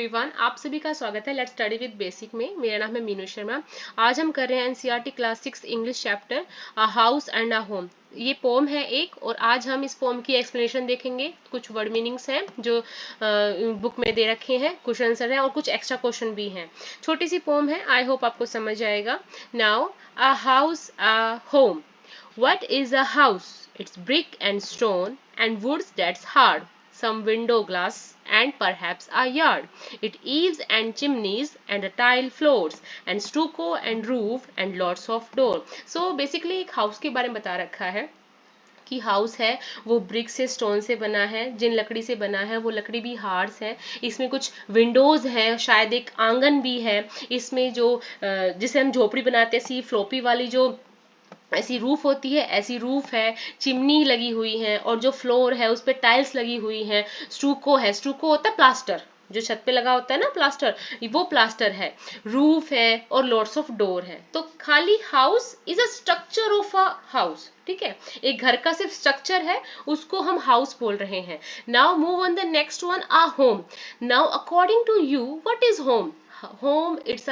Everyone, आप सभी का स्वागत है लेट्स स्टडी विद बेसिक में। मेरा नाम है मीनू शर्मा। आज हम कर रहे हैं NCERT class 6 English chapter a house and a home. ये पोम है एक, और आज हम इस पोम की एक्सप्लेनेशन देखेंगे। कुछ वर्ड मीनिंग्स हैं जो बुक में दे रखे हैं, क्वेश्चन आंसर है और कुछ एक्स्ट्रा क्वेश्चन भी हैं। छोटी सी पोम है, आई होप आपको समझ आएगा। Now a house a home. What is a house? It's brick and stone and woods that's hard, some window glass and perhaps a yard. It eaves and chimneys and a tile floors and stucco and roof and lots of door. So basically एक house के बारे में बता रखा है कि house है वो ब्रिक से स्टोन से बना है। जिन लकड़ी से बना है वो लकड़ी भी हार्ड्स है। इसमें कुछ विंडोज है, शायद एक आंगन भी है। इसमें जो जिसे हम झोपड़ी बनाते हैं, सी फ्लोपी वाली जो ऐसी रूफ होती है, ऐसी रूफ है। चिमनी लगी हुई है और जो फ्लोर है उस पे टाइल्स लगी हुई है। स्टूको है, स्टूको होता है प्लास्टर, जो छत पे लगा होता है ना प्लास्टर, वो प्लास्टर है। रूफ है और लॉट्स ऑफ डोर है। तो खाली house is a structure of a house, ठीक है। एक घर का सिर्फ स्ट्रक्चर है, उसको हम हाउस बोल रहे हैं। Now move on the next one, a home. Now according to you what is home? Home, it's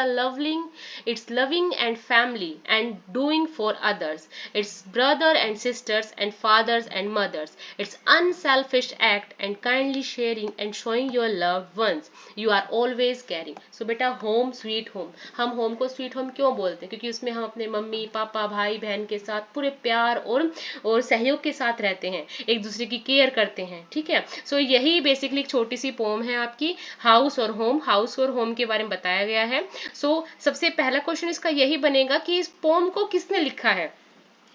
loving and family and doing for others. It's brother and sisters and fathers and mothers. It's unselfish act and kindly sharing and showing your loved ones you are always caring. So बेटा home sweet home, हम home को sweet home क्यों बोलते हैं? क्योंकि उसमें हम अपने मम्मी पापा भाई बहन के साथ पूरे प्यार और सहयोग के साथ रहते हैं, एक दूसरे की केयर करते हैं, ठीक है। सो यही बेसिकली एक छोटी सी पोम है आपकी, हाउस और होम। हाउस और होम के बारे में बताया गया है। सो सबसे पहला क्वेश्चन इसका यही बनेगा कि इस पोम को किसने लिखा है।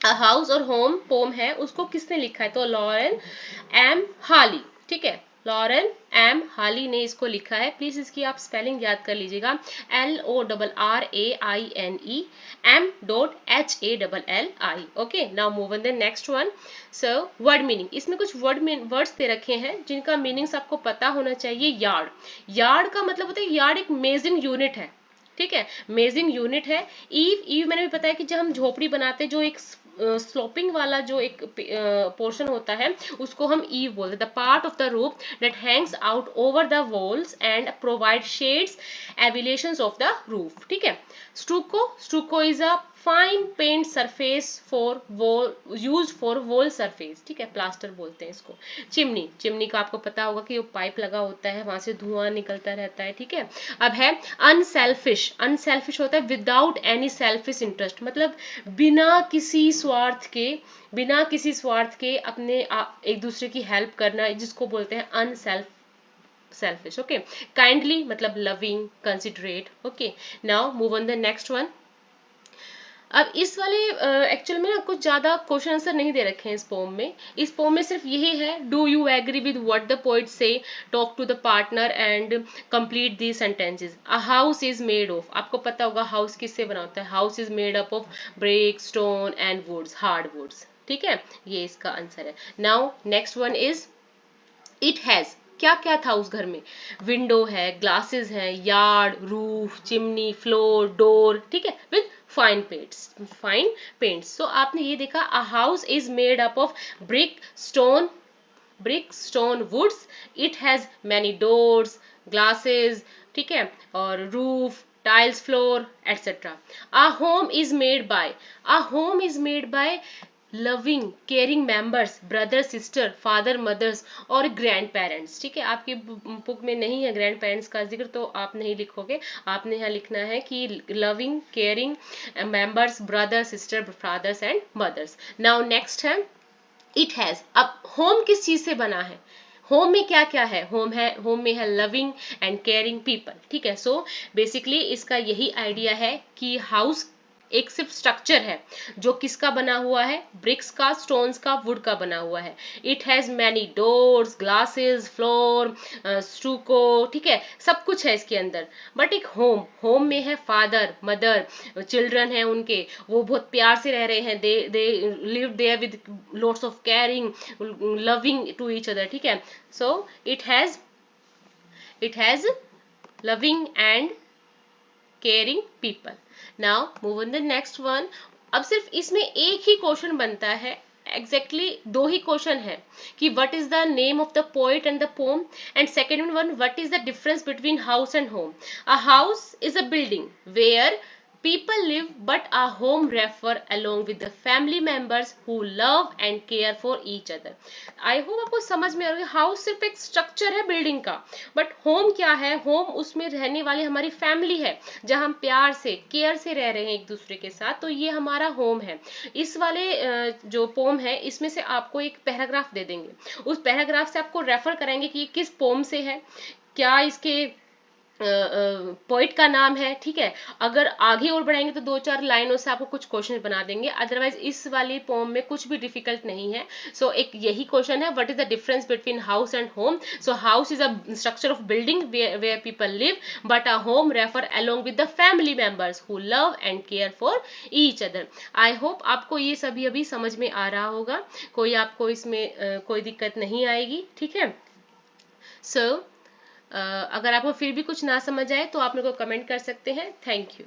हाउस और होम पोम है, उसको किसने लिखा है? तो लॉरेन एम हाली, ठीक है। लॉरेन एम हाली ने इसको लिखा है। प्लीज इसकी आप स्पेलिंग याद कर लीजिएगा, LORRAINE M.HALLI। Okay, now move on the next one. So word meaning, इसमें कुछ वर्ड्स दे रखे हैं जिनका मीनिंग्स आपको पता होना चाहिए। यार्ड, यार्ड का मतलब होता है यार्ड एक मेजरिंग यूनिट है, ठीक है, मेजरिंग यूनिट है। ईव मैंने भी बताया कि जब हम झोपड़ी बनाते हैं, जो एक स्लोपिंग वाला जो एक पोर्शन होता है उसको हम ईव बोलते हैं। The part of the roof that hangs out over the walls and provide shades elevations of the roof, ठीक है। Stucco, stucco is a fine paint surface for wall, use for wall surface, ठीक है, plaster बोलते हैं इसको। Chimney, chimney का आपको पता होगा कि वो पाइप लगा होता है, वहां से धुआं निकलता रहता है, ठीक है। अब है अनसेल्फिश, अनसेल्फिश होता है विदाउट एनी सेल्फिश इंटरेस्ट, मतलब बिना किसी स्वार्थ के, बिना किसी स्वार्थ के अपने एक दूसरे की हेल्प करना, जिसको बोलते हैं सेल्फिश, ओके। काइंडली मतलब loving, considerate, okay. Now move on the next one. अब इस वाले एक्चुअल में ना कुछ ज्यादा क्वेश्चन आंसर नहीं दे रखे हैं इस पोम में। इस पोम में सिर्फ यही है, do you agree with what the poet say, talk to the partner and complete the sentences. A house is made of, आपको पता होगा हाउस किससे बना होता है। House is made up of brick, stone and woods, hard woods, ठीक है। ये इसका आंसर है। Now next one is it has, क्या क्या था उस घर में? विंडो है, ग्लासेस है, yard, roof, chimney, floor, door, ठीक है, with fine paints, fine paints. तो आपने ये देखा, a house is made up of brick stone woods, it has many doors, glasses, ठीक है, और roof, tiles floor etcetera. A home is made by, a home is made by loving caring members, brother sister, father mothers और grandparents, ठीक है। आपकी book में नहीं है ग्रैंड पेरेंट्स का जिक्र, तो आप नहीं लिखोगे, आपने यहाँ लिखना है कि loving caring members, brother sister, fathers and mothers. Now next है इट हैज। अब होम किस चीज से बना है? होम में क्या क्या है? होम में है लविंग एंड केयरिंग पीपल, ठीक है। सो बेसिकली इसका यही आइडिया है कि हाउस एक सिर्फ स्ट्रक्चर है जो किसका बना हुआ है? ब्रिक्स का, स्टोन्स का, वुड का बना हुआ है। It has many doors, glasses, floor, stucco, ठीक है, सब कुछ है इसके अंदर। बट एक होम में है फादर मदर, चिल्ड्रन है उनके, वो बहुत प्यार से रह रहे हैं, they live there with lots of caring, loving to each other, ठीक है। So it has loving and caring people. Now move on the next one. अब सिर्फ इसमें एक ही क्वेश्चन बनता है, एग्जैक्टली दो ही क्वेश्चन है कि what is the name of the poet and the poem, and second one what is the difference between house and home. A house is a building where people live, but a home refer along with the family members who love and care for each other. I hope आपको समझ में आ रहा है. House सिर्फ एक structure है building का, but home क्या है? होम उसमें रहने वाली हमारी फैमिली है, जहां हम प्यार से केयर से रह रहे हैं एक दूसरे के साथ, तो ये हमारा होम है. इस वाले जो पोम है इसमें से आपको एक पैराग्राफ दे देंगे, उस पैराग्राफ से आपको रेफर कराएंगे कि ये किस पोम से है, क्या इसके पोइट का नाम है. ठीक है, अगर आगे और बढ़ाएंगे तो दो चार लाइनों से आपको कुछ क्वेश्चन बना देंगे, अदरवाइज इस वाली पोम में कुछ भी डिफिकल्ट नहीं है. सो एक यही क्वेश्चन है, what is the difference between house and home. So house is a structure of building where people live, but a home refer along with the family members who love and care for each other. I hope आपको ये सभी अभी समझ में आ रहा होगा, कोई आपको इसमें कोई दिक्कत नहीं आएगी. ठीक है. सो अगर आपको फिर भी कुछ ना समझ आए तो आप मेरे को कमेंट कर सकते हैं. Thank you.